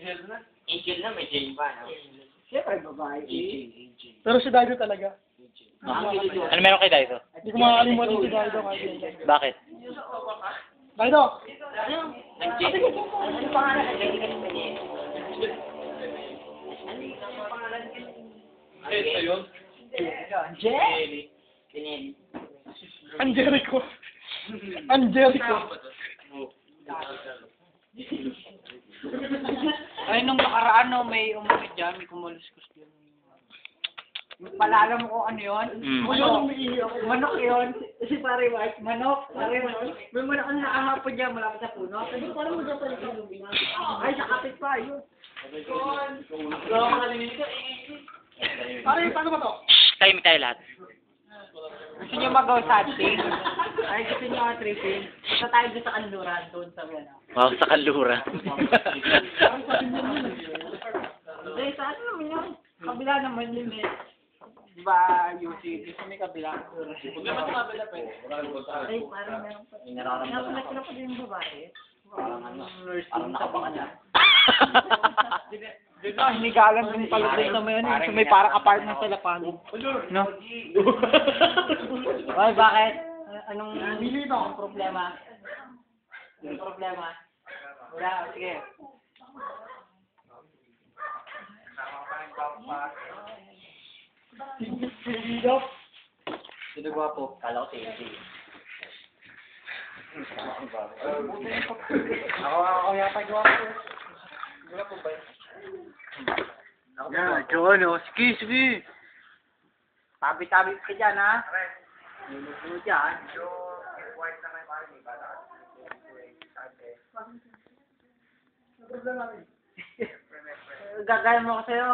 Angel na, may Jane pa, no? Siyempre, babae. Angel. Pero si Daido talaga. Ano meron kay Daido? Hindi ko makakalimutan si Daido kahit kailan. Bakit? Daido! Angel. Ano pangalan? Angel ka niya. Jen! Pinili. Angelico. Angelico. Ay, nung nakaraan, no, may umuwi dyan, may kumuluskus dyan. Palala mo kung ano yun? Manok yun. Si Pare White, manok. Pare White. May manok ang nakahapon dyan, malapit sa puno. Pero parang magkapal ka lumina. Ay, sa kapit pa, yun. Pare, paano ba to? Tahimik tayo lahat. Gusto nyo mag-go hunting? Ay, gusto nyo tripping? Gusto tayo doon sa kanluran, doon sa ano. Wow, sa kalura. Hindi, sa ano naman yun? Kabila naman yun eh. Di ba, UC? Gusto may kabila. Huwag naman sa kabila pa eh. Ay, parang meron pa. Napalak pa din yung babae. Parang nakabangan na. Hinigalan din pala din naman yun. So may parang apartment sa Lapan. No? Ay, bakit? Anong problema? Anong problema? Wala, sige. Sino gwapo? Kala ko si Angel. Ako yata gwapo. Gwapo ba yun? Yan, tsaka no. Sige. Tabi-tabi ka dyan, ha? Ano dyan? Gagaya mo ko sa'yo.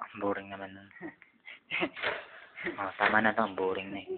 Ang boring naman nun. Oh, tama na to, ang boring na eh.